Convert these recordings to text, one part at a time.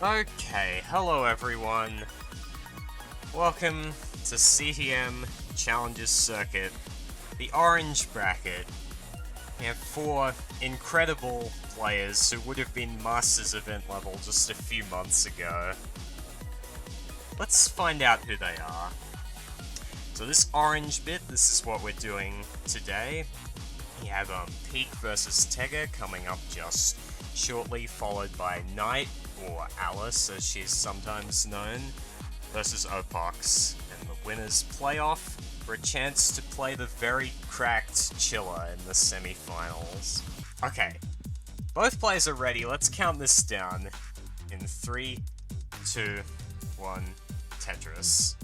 Okay, hello everyone. Welcome to CTM Challenges Circuit, the orange bracket. We have 4 incredible players who would have been Masters event level just a few months ago. Let's find out who they are. So this orange bit, this is what we're doing today. We have Pkric versus Tega coming up just shortly, followed by Knight, or Alice as she's sometimes known, versus Opox, and the winners play off for a chance to play the very cracked Chiller in the semi-finals. Okay, both players are ready, let's count this down in 3, 2, 1, Tetris.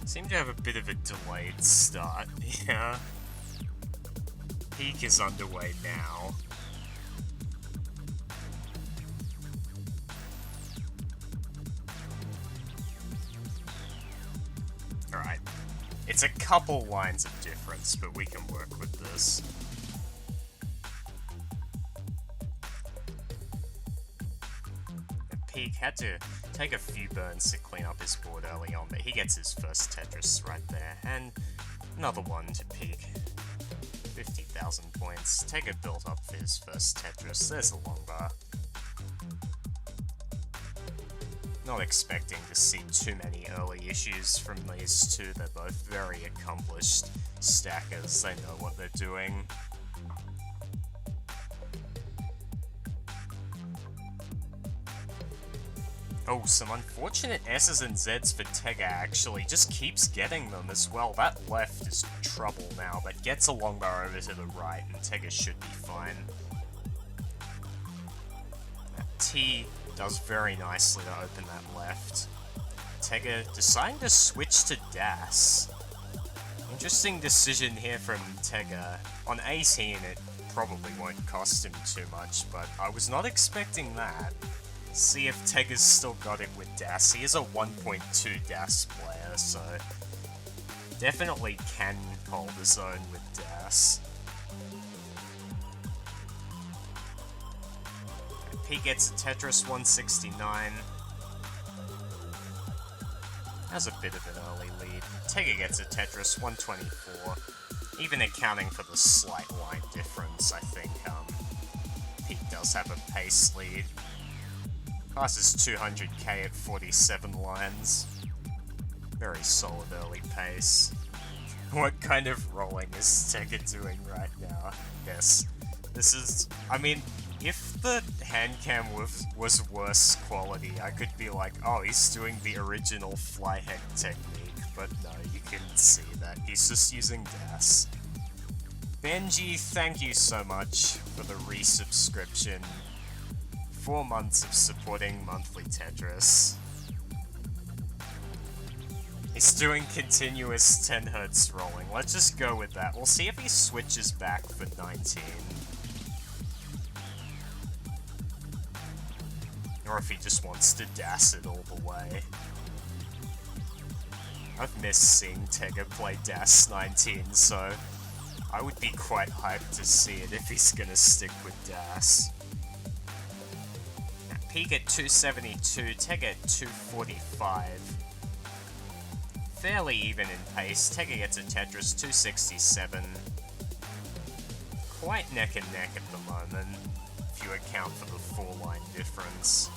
Seem to have a bit of a delayed start, yeah. Pkric is underway now. Alright. It's a couple lines of difference, but we can work with this. Pkric had to take a few burns to clean up his board early on, but he gets his first Tetris right there, and another one to Pkric. 50,000 points. Tega built up for his first Tetris. There's a long bar. Not expecting to see too many early issues from these two. They're both very accomplished stackers. They know what they're doing. Oh, some unfortunate S's and Z's for Tega actually, just keeps getting them as well. That left is trouble now, but gets a long bar over to the right, and Tega should be fine. That T does very nicely to open that left. Tega deciding to switch to Das. Interesting decision here from Tega. On 18 it probably won't cost him too much, but I was not expecting that. See if Tega's still got it with Das. He is a 1.2 Das player, so definitely can hold his own with Das. Pkric gets a Tetris 169. Has a bit of an early lead. Tega gets a Tetris 124. Even accounting for the slight line difference, I think Pkric does have a pace lead. Passes 200k at 47 lines. Very solid early pace. What kind of rolling is Tega doing right now? Yes, this is... I mean, if the hand cam was worse quality, I could be like, oh, he's doing the original fly head technique, but no, you can see that. He's just using Das. Benji, thank you so much for the resubscription. 4 months of supporting monthly Tetris. He's doing continuous 10Hz rolling. Let's just go with that. We'll see if he switches back for 19. Or if he just wants to Das it all the way. I've missed seeing Tega play Das 19, so I would be quite hyped to see it if he's gonna stick with Das. Pkric at 272, Tega at 245. Fairly even in pace. Tega gets a Tetris 267. Quite neck and neck at the moment, if you account for the 4-line difference.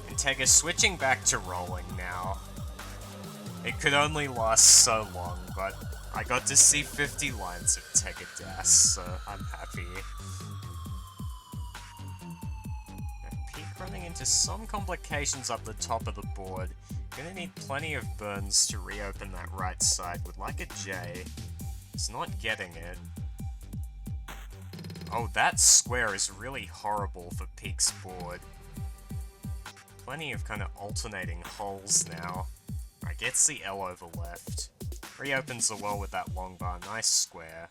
And Tega switching back to rolling now. It could only last so long, but I got to see 50 lines of Tega Das, so I'm happy. Running into some complications up the top of the board. Gonna need plenty of burns to reopen that right side. Would like a J. He's not getting it. Oh, that square is really horrible for Pkric's board. Plenty of kind of alternating holes now. Alright, gets the L over left. Reopens the well with that long bar. Nice square.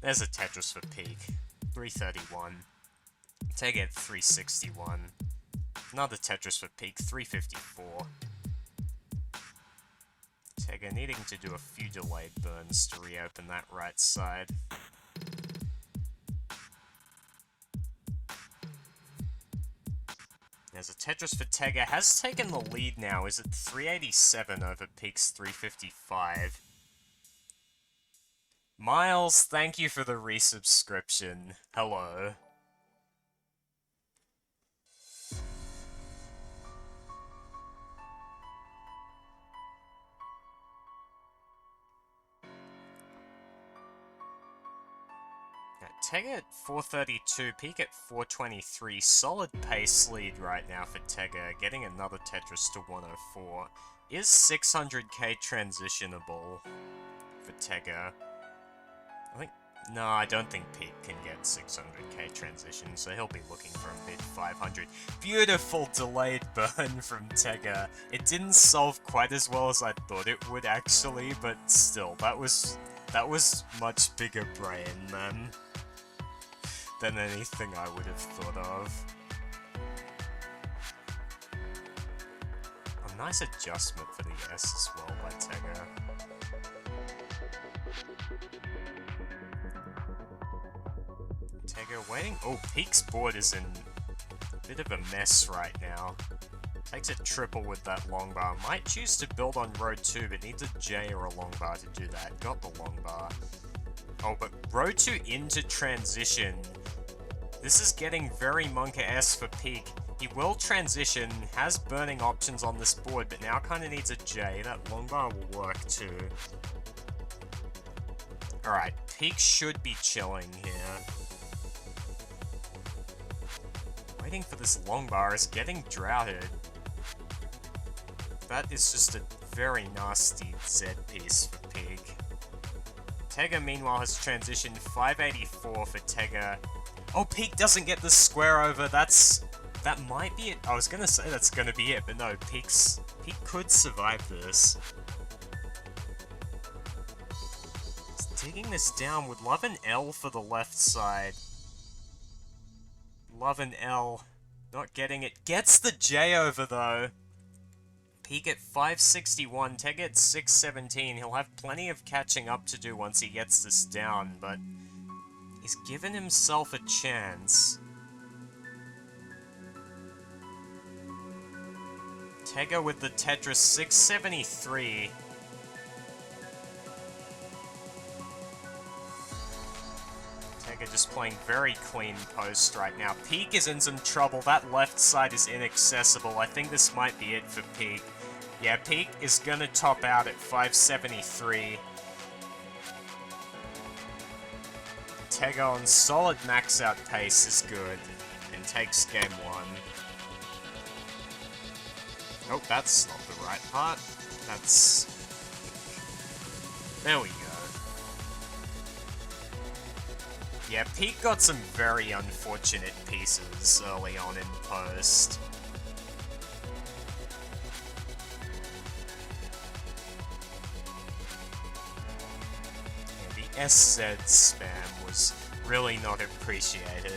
There's a Tetris for Pkric. 331. Tega at 361. Another Tetris for Pkric, 354. Tega needing to do a few delayed burns to reopen that right side. There's a Tetris for Tega, has taken the lead now, is at 387 over Pk's 355. Miles, thank you for the resubscription. Hello. Tega at 432, Pkric at 423. Solid pace lead right now for Tega, getting another Tetris to 104. Is 600k transitionable for Tega? No, I don't think Pkric can get 600k transition, so he'll be looking for a mid 500. Beautiful delayed burn from Tega. It didn't solve quite as well as I thought it would actually, but still, that was much bigger brain than anything I would have thought of. A nice adjustment for the S as well by Tega. Tega waiting. Oh, Pk's board is in a bit of a mess right now. Takes a triple with that long bar. Might choose to build on row 2, but needs a J or a long bar to do that. Got the long bar. Oh, but row 2 into transition. This is getting very Monka-esque for Pkric. He will transition, has burning options on this board, but now kind of needs a J. That long bar will work too. Alright, Pkric should be chilling here. Waiting for this long bar is getting droughted. That is just a very nasty Z piece for Pkric. Tega meanwhile has transitioned 584 for Tega. Oh, Pkric doesn't get the square over. That might be it. I was gonna say that's gonna be it, but no, Pkric could survive this. He's digging this down. Would love an L for the left side. Love an L. Not getting it. Gets the J over though. Pkric at 561, Tega at 617. He'll have plenty of catching up to do once he gets this down, but he's given himself a chance. Tega with the Tetris 673. Tega just playing very clean post right now. Pkric is in some trouble. That left side is inaccessible. I think this might be it for Pkric. Yeah, Pkric is gonna top out at 573. Tega on solid max out pace is good, and takes game 1. Oh, that's not the right part. That's... There we go. Yeah, Pkric got some very unfortunate pieces early on in post. Yeah, the SZ spam was really not appreciated.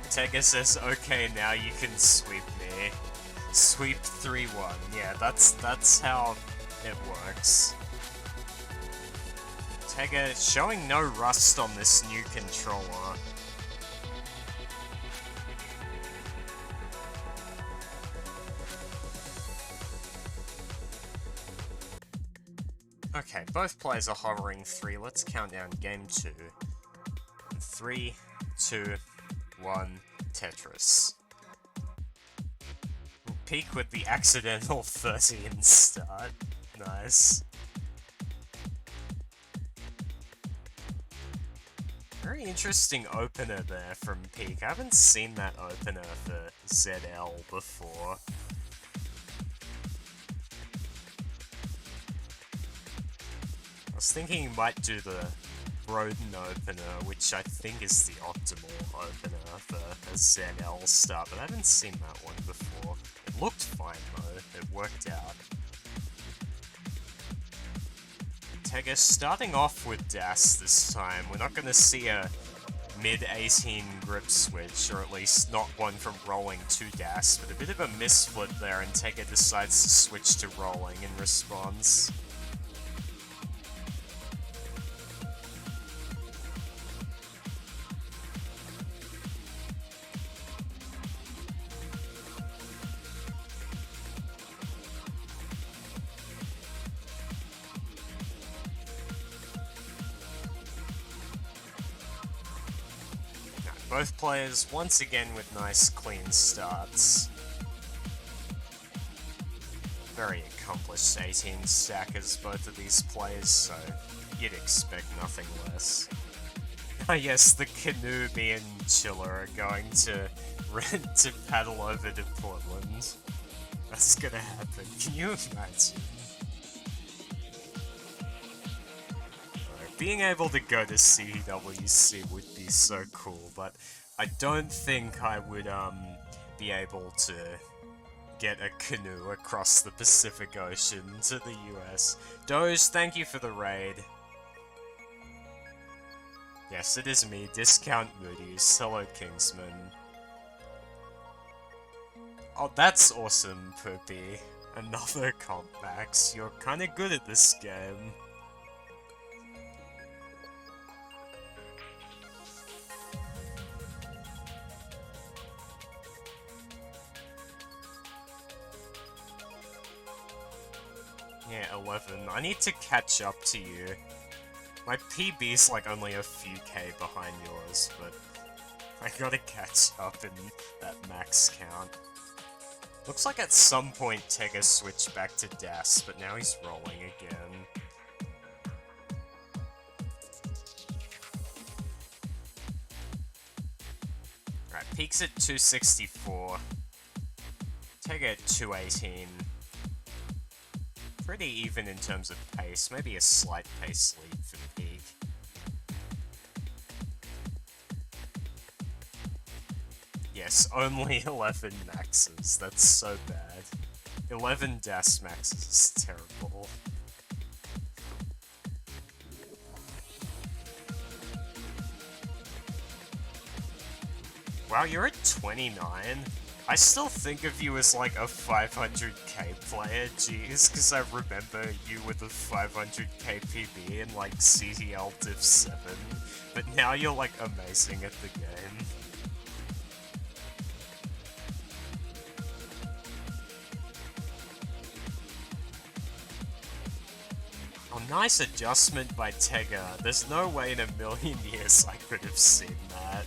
Tega says, okay, now you can sweep me. Sweep 3-1. Yeah, that's how it works. Tega showing no rust on this new controller. Okay, both players are hovering 3. Let's count down game 2. 3, 2, 1, Tetris. Pkric with the accidental 13 start. Nice. Very interesting opener there from Pkric. I haven't seen that opener for ZL before. I was thinking he might do the Roden opener, which I think is the optimal opener for a ZL start, but I haven't seen that one before. It looked fine though, it worked out. Tega starting off with Das this time. We're not going to see a mid-18 grip switch, or at least not one from rolling to Das, but a bit of a misflip there, and Tega decides to switch to rolling in response. Both players, once again, with nice, clean starts. Very accomplished 18 stackers, both of these players, so you'd expect nothing less. Ah yes, the Canoe, me and Chiller are going to rent to paddle over to Portland. That's gonna happen, can you imagine? Being able to go to CWC would be so cool, but I don't think I would be able to get a canoe across the Pacific Ocean to the US. Doge, thank you for the raid. Yes, it is me, Discount Moody's. Hello, Kingsman. Oh, that's awesome, Poopy. Another comp max. You're kinda good at this game. Yeah, 11. I need to catch up to you. My PB's like only a few K behind yours, but I gotta catch up in that max count. Looks like at some point Tega switched back to Das, but now he's rolling again. Alright, peaks at 264. Tega at 218. Pretty even in terms of pace, maybe a slight pace lead for the peak. Yes, only 11 maxes, that's so bad. 11 Das maxes is terrible. Wow, you're at 29? I still think of you as like a 500k player, jeez, because I remember you with a 500k PB in like CTL Div 7, but now you're like amazing at the game. Oh, nice adjustment by Tega. There's no way in a million years I could have seen that.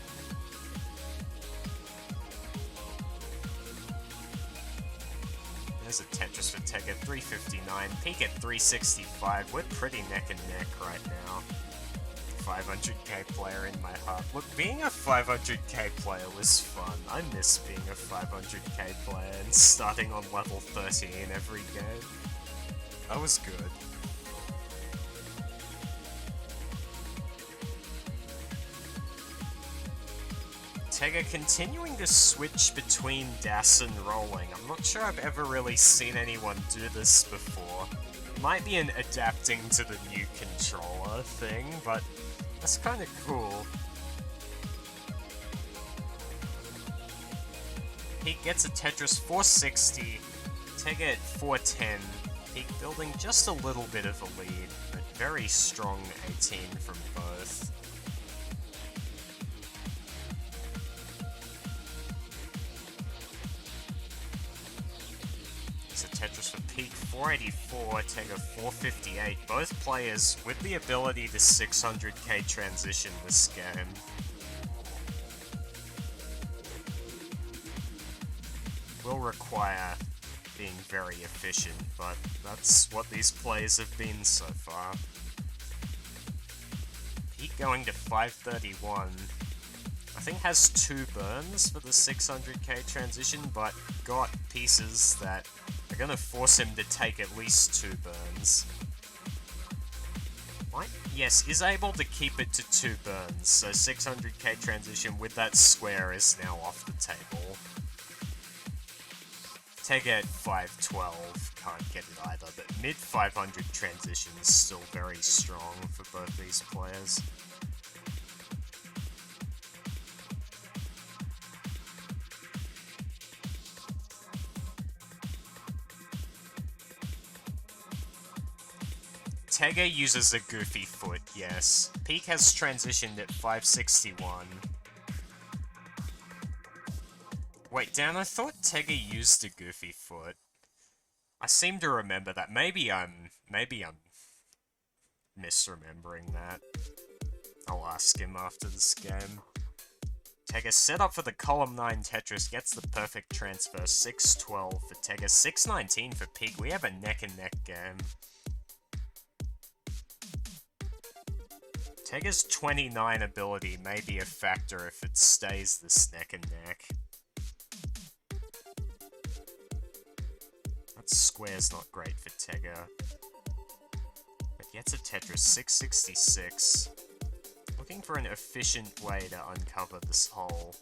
There's a Tetris for Tega, 359, peak at 365, we're pretty neck and neck right now. 500k player in my heart. Look, being a 500k player was fun. I miss being a 500k player and starting on level 13 every game. That was good. Tega continuing to switch between Das and rolling. I'm not sure I've ever really seen anyone do this before. Might be an adapting to the new controller thing, but that's kinda cool. He gets a Tetris 460, Tega at 410, Peak building just a little bit of a lead, but very strong 18 from both. Tetris for Peak 484, Tega 458, both players with the ability to 600k transition this game. Will require being very efficient, but that's what these players have been so far. Peak going to 531. I think has 2 burns for the 600k transition, but got pieces that are gonna force him to take at least 2 burns. Right? Yes, is able to keep it to 2 burns, so 600k transition with that square is now off the table. Tega at 512 can't get it either, but mid 500 transitions still very strong for both these players. Tega uses a goofy foot, yes. Pkric has transitioned at 561. Wait, Dan, I thought Tega used a goofy foot. I seem to remember that. Maybe I'm misremembering that. I'll ask him after this game. Tega set up for the column 9 Tetris, gets the perfect transfer. 6-12 for Tega, 6-19 for Pkric. We have a neck-and-neck game. Tega's 29 ability may be a factor if it stays this neck-and-neck. That square's not great for Tega. But gets a Tetris, 666. Looking for an efficient way to uncover this hole.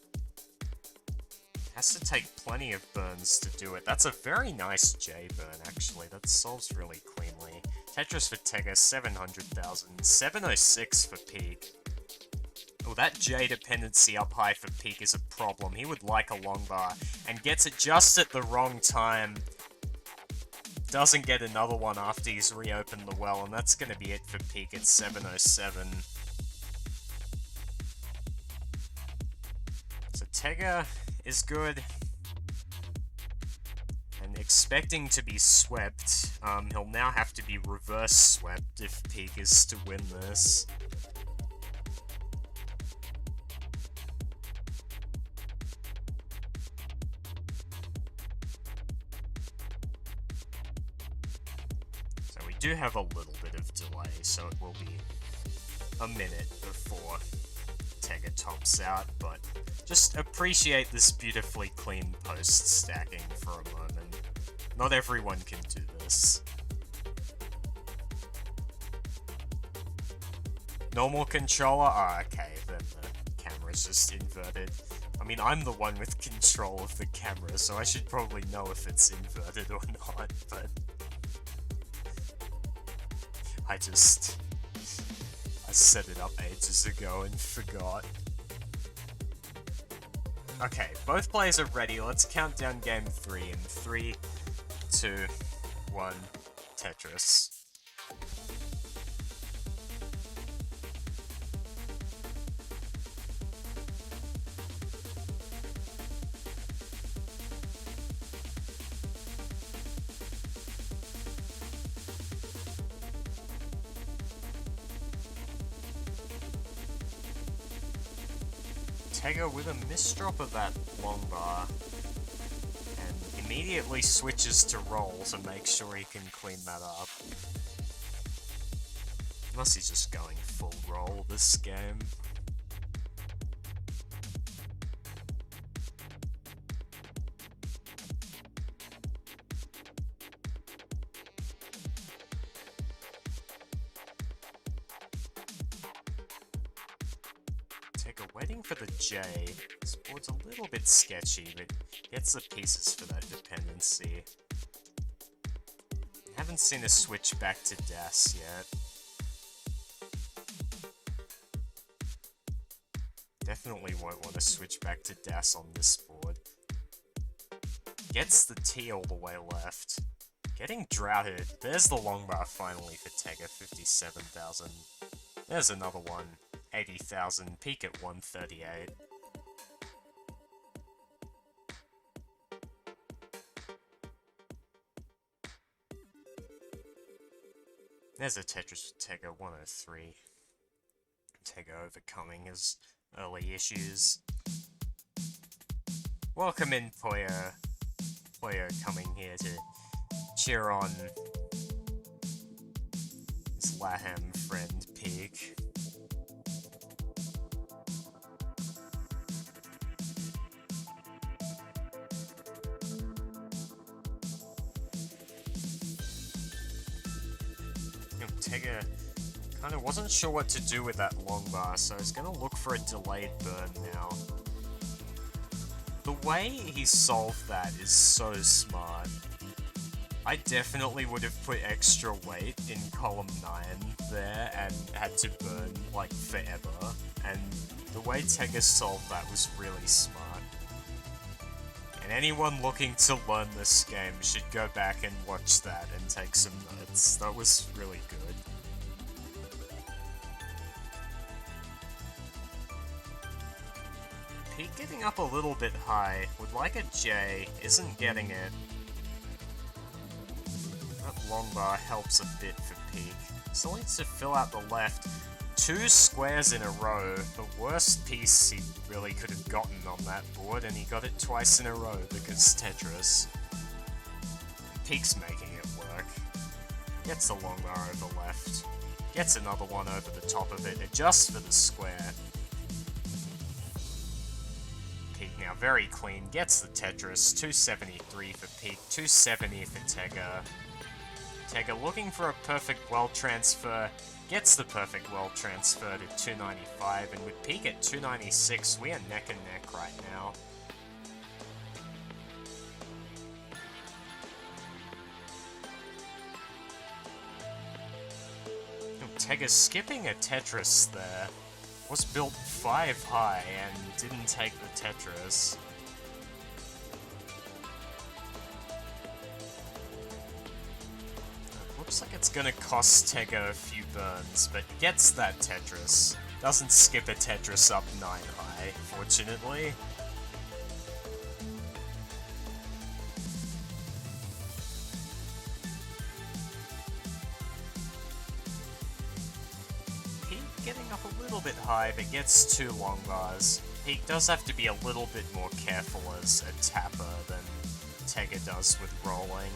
Has to take plenty of burns to do it. That's a very nice J burn, actually. That solves really cleanly. Tetris for Tega, 700,000. 706 for Pkric. Oh, that J dependency up high for Pkric is a problem. He would like a long bar, and gets it just at the wrong time. Doesn't get another one after he's reopened the well, and that's going to be it for Pkric at 707. So Tega is good. And expecting to be swept, he'll now have to be reverse swept if Pkric is to win this. So we do have a little bit of delay, so it will be a minute before Tega tops out, but just appreciate this beautifully clean post stacking for a moment. Not everyone can do this. Normal controller? Ah, okay, then the camera's just inverted. I mean, I'm the one with control of the camera, so I should probably know if it's inverted or not, but I set it up ages ago and forgot. Okay, both players are ready. Let's count down game 3 in 3, 2, 1, Tetris. Tega with a misdrop of that long bar, and immediately switches to roll to make sure he can clean that up. Unless he's just going full roll this game. Waiting for the J. This board's a little bit sketchy, but gets the pieces for that dependency. Haven't seen a switch back to Das yet. Definitely won't want to switch back to Das on this board. Gets the T all the way left. Getting droughted. There's the long bar finally for Tega, 57,000. There's another one. 80,000, Pkric at 138. There's a Tetris with Tega, 103. Tega overcoming his early issues. Welcome in, Poyo. Poyo coming here to cheer on his Laham friend, Pkric. Tega kind of wasn't sure what to do with that long bar, so he's going to look for a delayed burn now. the way he solved that is so smart. I definitely would have put extra weight in column 9 there and had to burn, like, forever. And the way Tega solved that was really smart. And anyone looking to learn this game should go back and watch that and take some notes. That was really good. Pete getting up a little bit high, would like a J, isn't getting it. That long bar helps a bit for Pete. Still needs to fill out the left. 2 squares in a row, the worst piece he really could have gotten on that board, and he got it twice in a row because Tetris. Peek's making it work. Gets the long bar over left. Gets another one over the top of it, adjusts for the square. Peek now very clean, gets the Tetris, 273 for Peek, 270 for Tega. Tega looking for a perfect well transfer, gets the perfect well transfer to 295, and with Peek at 296, we are neck and neck right now. Tega's skipping a Tetris there. Was built 5 high and didn't take the Tetris. Looks like it's gonna cost Tega a few burns, but gets that Tetris. Doesn't skip a Tetris up 9 high, fortunately. Peek getting up a little bit high, but gets 2 long bars. Peek does have to be a little bit more careful as a tapper than Tega does with rolling.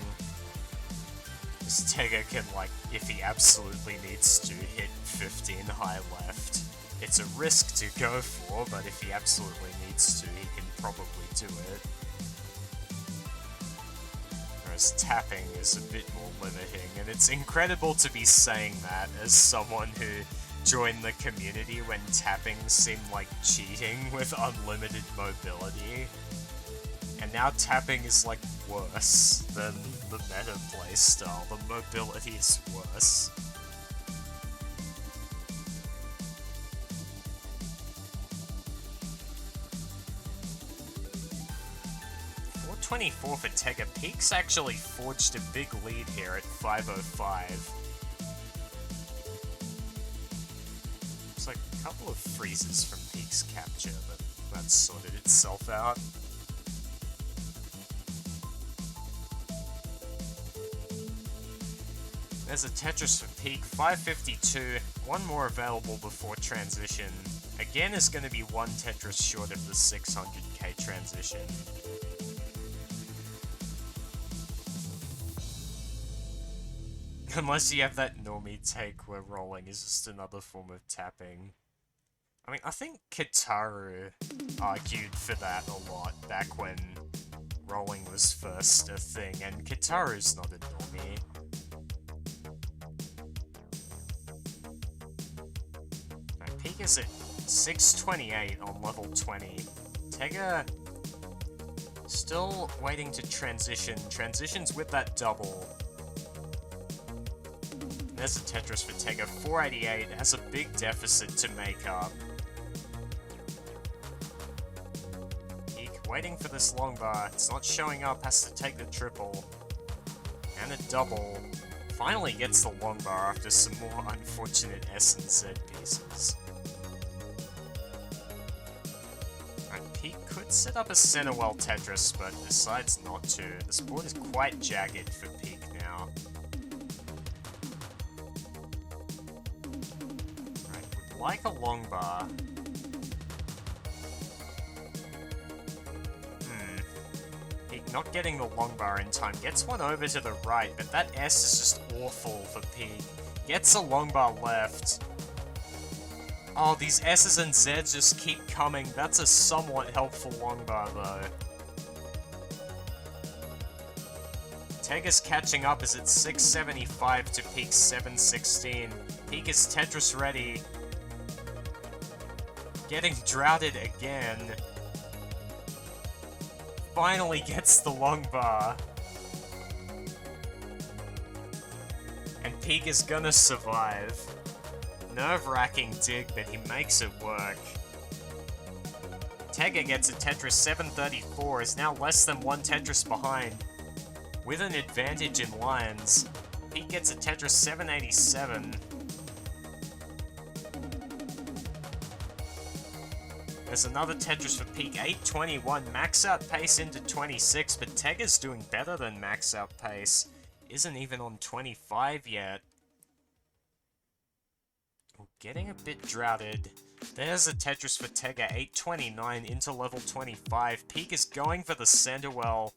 Tega can, like, if he absolutely needs to, hit 15 high left. It's a risk to go for, but if he absolutely needs to, he can probably do it. Whereas tapping is a bit more limiting, and it's incredible to be saying that as someone who joined the community when tapping seemed like cheating with unlimited mobility. And now tapping is, like, worse than the meta playstyle. The mobility is worse. .424 for Tega. Peek's actually forged a big lead here at 505. Looks like a couple of freezes from Peek's capture, but that's sorted itself out. There's a Tetris for Peek, 552, one more available before transition. Again is going to be one Tetris short of the 600k transition. Unless you have that normie take where rolling is just another form of tapping. I mean, I think Kitaru argued for that a lot back when rolling was first a thing, and Kitaru's not a normie. Peek is at 628 on level 20. Tega still waiting to transition. Transitions with that double. There's a Tetris for Tega. 488 has a big deficit to make up. Peek waiting for this long bar. It's not showing up. Has to take the triple. And a double. Finally gets the long bar after some more unfortunate S and Z pieces. Peek could set up a center well Tetris, but decides not to. This board is quite jagged for Peek now. Right, would like a long bar. Peek not getting the long bar in time. Gets one over to the right, but that S is just awful for Peek. Gets a long bar left. Oh, these S's and Z's just keep coming. That's a somewhat helpful long bar, though. Tega's catching up as it's 675 to Peek's 716. Peek is Tetris ready. Getting droughted again. finally gets the long bar. And Pkric is gonna survive. Nerve-wracking dig, but he makes it work. Tega gets a Tetris 734, is now less than one Tetris behind. With an advantage in lines, Pkric gets a Tetris 787. There's another Tetris for Pkric, 821, max out pace into 26, but Tega's doing better than max out pace. Isn't even on 25 yet. Oh, getting a bit droughted. There's a Tetris for Tega, 829 into level 25. Pkric is going for the center well.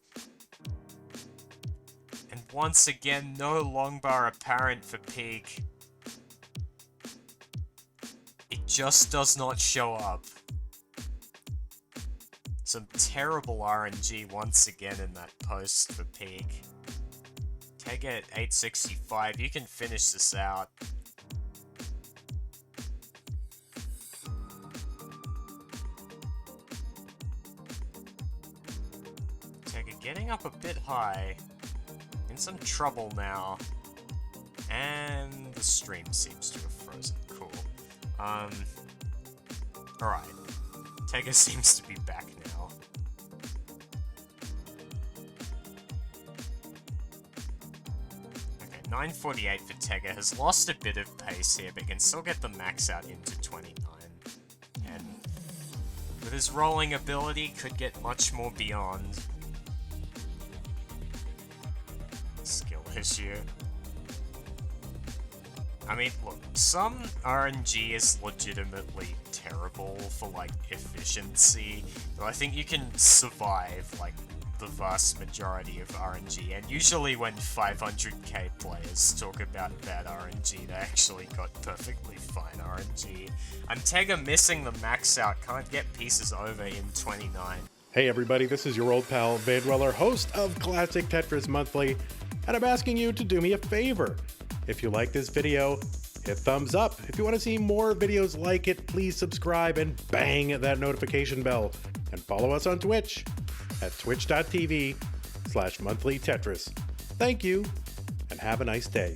And once again, no long bar apparent for Pkric. It just does not show up. Some terrible RNG once again in that post for Pkric. Tega at 865, you can finish this out. Tega getting up a bit high. In some trouble now. And the stream seems to have frozen. Cool. Alright. Tega seems to be back now. Okay, 948 for Tega. Has lost a bit of pace here, but can still get the max out into 29. And with his rolling ability, could get much more beyond. Skill issue. I mean, look, some RNG is legitimately terrible for, like, efficiency, but I think you can survive, like, the vast majority of RNG, and usually when 500k players talk about bad RNG, they actually got perfectly fine RNG. And Tega missing the max out, can't get pieces over in 29. Hey everybody, this is your old pal vandweller, host of Classic Tetris Monthly, and I'm asking you to do me a favor. If you like this video, hit thumbs up. If you want to see more videos like it, please subscribe and bang that notification bell. And follow us on Twitch at twitch.tv/monthlytetris. Thank you, and have a nice day.